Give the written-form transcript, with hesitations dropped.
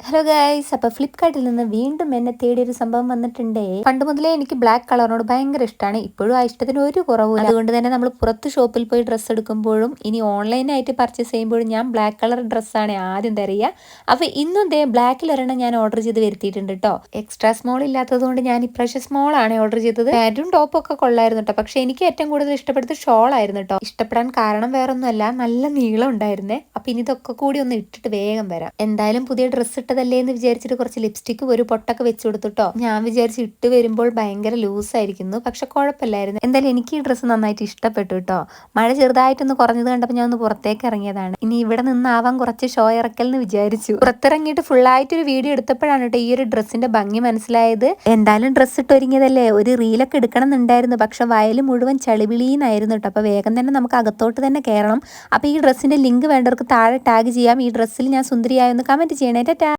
Hello guys, അപ്പോൾ ഫ്ലിപ്കാർട്ടിൽ നിന്ന് വീണ്ടും എന്നെ തേടിയൊരു സംഭവം വന്നിട്ടുണ്ടേ. പണ്ട് മുതലേ എനിക്ക് ബ്ലാക്ക് കളറിനോട് ഭയങ്കര ഇഷ്ടമാണ്. ഇപ്പോഴും ആ ഇഷ്ടത്തിന് ഒരു കുറവില്ല. അതുകൊണ്ട് തന്നെ നമ്മൾ പുറത്ത് ഷോപ്പിൽ പോയി ഡ്രസ്സ് എടുക്കുമ്പോഴും ഇനി ഓൺലൈനായിട്ട് പർച്ചേസ് ചെയ്യുമ്പോഴും ഞാൻ ബ്ലാക്ക് കളർ ഡ്രസ്സാണ് ആദ്യം തരിക. അപ്പോൾ ഇന്നും ദേ ബ്ലാക്കിൽ ഒരെണ്ണം ഞാൻ ഓർഡർ ചെയ്ത് വരുത്തിയിട്ടുണ്ട് കേട്ടോ. എക്സ്ട്രാ സ്മോൾ ഇല്ലാത്തതുകൊണ്ട് ഞാൻ ഇപ്രാവശ്യം സ്മോൾ ആണ് ഓർഡർ ചെയ്തത്. പാൻറ്റും ടോപ്പും ഒക്കെ കൊള്ളായിരുന്നു കേട്ടോ. പക്ഷേ എനിക്ക് ഏറ്റവും കൂടുതൽ ഇഷ്ടപ്പെടുന്നത് ഷോൾ ആയിരുന്നു കേട്ടോ. ഇഷ്ടപ്പെടാൻ കാരണം വേറൊന്നുമല്ല, നല്ല നീളം ഉണ്ടായിരുന്നേ. അപ്പം ഇനി ഇതൊക്കെ കൂടി ഒന്ന് ഇട്ടിട്ട് വേഗം വരാം. എന്തായാലും പുതിയ ഡ്രസ്സ് ഇട്ടതല്ലേ എന്ന് വിചാരിച്ചിട്ട് കുറച്ച് ലിപ്സ്റ്റിക്കും ഒരു പൊട്ടൊക്കെ വെച്ച് കൊടുത്തിട്ടോ. ഞാൻ വിചാരിച്ച് ഇട്ട് വരുമ്പോൾ ഭയങ്കര ലൂസായിരിക്കുന്നു, പക്ഷെ കുഴപ്പമില്ലായിരുന്നു. എന്തായാലും എനിക്ക് ഈ ഡ്രസ്സ് നന്നായിട്ട് ഇഷ്ടപ്പെട്ടു കേട്ടോ. മഴ ചെറുതായിട്ടൊന്ന് കുറഞ്ഞത് കണ്ടപ്പോൾ ഞാൻ ഒന്ന് പുറത്തേക്ക് ഇറങ്ങിയതാണ്. ഇനി ഇവിടെ നിന്നാവാൻ കുറച്ച് ഷോ ഇറക്കൽ എന്ന് വിചാരിച്ചു. പുറത്തിറങ്ങിയിട്ട് ഫുള്ളായിട്ടൊരു വീഡിയോ എടുത്തപ്പോഴാണ് കേട്ടോ ഈ ഒരു ഡ്രസ്സിന്റെ ഭംഗി മനസ്സിലായത്. എന്തായാലും ഡ്രസ്സ് ഇട്ടൊരുങ്ങിയതല്ലേ, ഒരു റീലൊക്കെ എടുക്കണം എന്നുണ്ടായിരുന്നു. പക്ഷെ വയൽ മുഴുവൻ ചളിവിളീന്നായിരുന്നു കേട്ടോ. അപ്പോൾ വേഗം തന്നെ നമുക്ക് അകത്തോട്ട് തന്നെ കയറണം. അപ്പോൾ ഈ ഡ്രസ്സിന്റെ ലിങ്ക് വേണ്ടവർക്ക് താഴെ ടാഗ് ചെയ്യാം. ഈ ഡ്രസ്സിൽ ഞാൻ സുന്ദരിയായൊന്ന് കമന്റ് ചെയ്യണേ. ടാ.